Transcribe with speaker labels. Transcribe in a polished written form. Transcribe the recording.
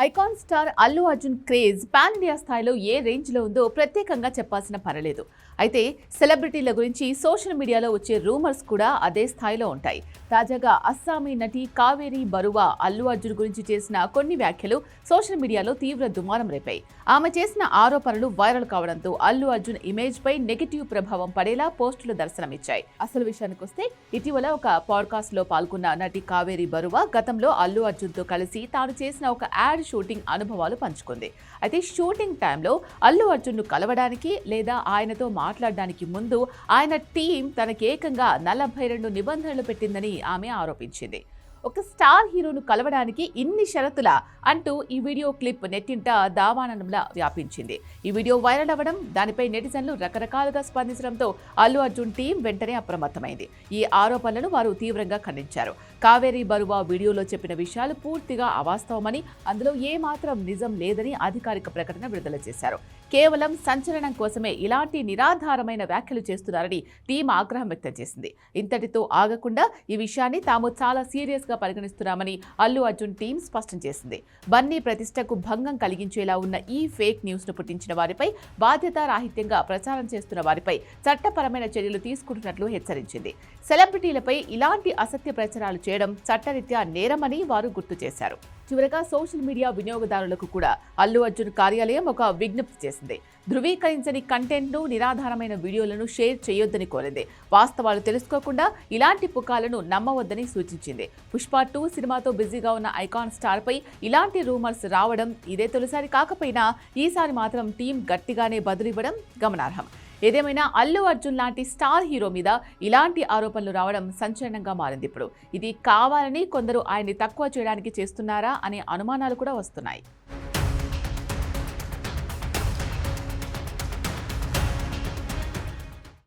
Speaker 1: Icon star Allu Arjun craze pan India స్థాయిలో ఏ రేంజ్లో ఉందో ప్రత్యేకంగా చెప్పాల్సిన పర్లేదు. అయితే సెలబ్రిటీల గురించి సోషల్ మీడియాలో వచ్చే రూమర్స్ కూడా అదే స్థాయిలో ఉంటాయి. తాజాగా అస్సామీ నటి కావేరి బరువా అల్లు అర్జున్ గురించి చేసిన కొన్ని వ్యాఖ్యలు సోషల్ మీడియాలో తీవ్ర దుమారం రేపాయి. ఆమె చేసిన ఆరోపణలు వైరల్ కావడంతో అల్లు అర్జున్ ఇమేజ్ పై నెగటివ్ ప్రభావం పడేలా పోస్టులు దర్శనమిచ్చాయి. అసలు విషయానికి వస్తే ఇటీవల ఒక పాడ్కాస్ట్ లో పాల్గొన్న నటి కావేరి బరువా గతంలో అల్లు అర్జున్ తో కలిసి తాను చేసిన ఒక యాడ్ షూటింగ్ అనుభవాలు పంచుకుంది. అయితే షూటింగ్ టైంలో అల్లు అర్జున్ను కలవడానికి లేదా ఆయనతో మాట్లాడడానికి ముందు ఆయన టీం తనకేకంగా 42 నిబంధనలు పెట్టిందని ఆమె ఆరోపించింది. ఒక స్టార్ హీరోను కలవడానికి ఇన్ని షరతులా అంటూ ఈ వీడియో క్లిప్ నెట్టింట దావానంలా వ్యాపించింది. ఈ వీడియో వైరల్ అవ్వడం, దానిపై నెటిజన్లు రకరకాలుగా స్పందించడంతో అల్లు అర్జున్ టీం వెంటనే అప్రమత్తమైంది. ఈ ఆరోపణలను వారు తీవ్రంగా ఖండించారు. కావేరి బరువా వీడియోలో చెప్పిన విషయాలు పూర్తిగా అవాస్తవమని, అందులో ఏమాత్రం నిజం లేదని అధికారిక ప్రకటన విడుదల చేశారు. కేవలం సంచలనం కోసమే ఇలాంటి నిరాధారమైన వ్యాఖ్యలు చేస్తున్నారని టీం ఆగ్రహం వ్యక్తం చేసింది. ఇంతటితో ఆగకుండా ఈ విషయాన్ని తాము చాలా సీరియస్ గా పరిగణిస్తున్నామని అల్లు అర్జున్ టీం స్పష్టం చేసింది. బన్నీ ప్రతిష్టకు భంగం కలిగించేలా ఉన్న ఈ ఫేక్ న్యూస్ ను పుట్టించిన వారిపై, బాధ్యతారాహిత్యంగా ప్రచారం చేస్తున్న వారిపై చట్టపరమైన చర్యలు తీసుకుంటున్నట్లు హెచ్చరించింది. సెలబ్రిటీలపై ఇలాంటి అసత్య ప్రచారాలు చేయడం చట్టరీత్యా నేరమని వారు గుర్తు చేశారు. చివరగా సోషల్ మీడియా వినియోగదారులకు కూడా అల్లు అర్జున్ కార్యాలయం ఒక విజ్ఞప్తి చేసింది. ధృవీకరించని కంటెంట్ను, నిరాధారమైన వీడియోలను షేర్ చేయొద్దని కోరింది. వాస్తవాలు తెలుసుకోకుండా ఇలాంటి పుకాలను నమ్మవద్దని సూచించింది. పుష్ప 2 సినిమాతో బిజీగా ఉన్న ఐకాన్ స్టార్ పై ఇలాంటి రూమర్స్ రావడం ఇదే తొలిసారి కాకపోయినా ఈసారి మాత్రం టీం గట్టిగానే బదులివ్వడం గమనార్హం. ఏదేమైనా అల్లు అర్జున్ లాంటి స్టార్ హీరో మీద ఇలాంటి ఆరోపణలు రావడం సంచలనంగా మారింది. ఇప్పుడు ఇది కావాలని కొందరు ఆయన్ని తక్కువ చేయడానికి చేస్తున్నారా అనే అనుమానాలు కూడా వస్తున్నాయి.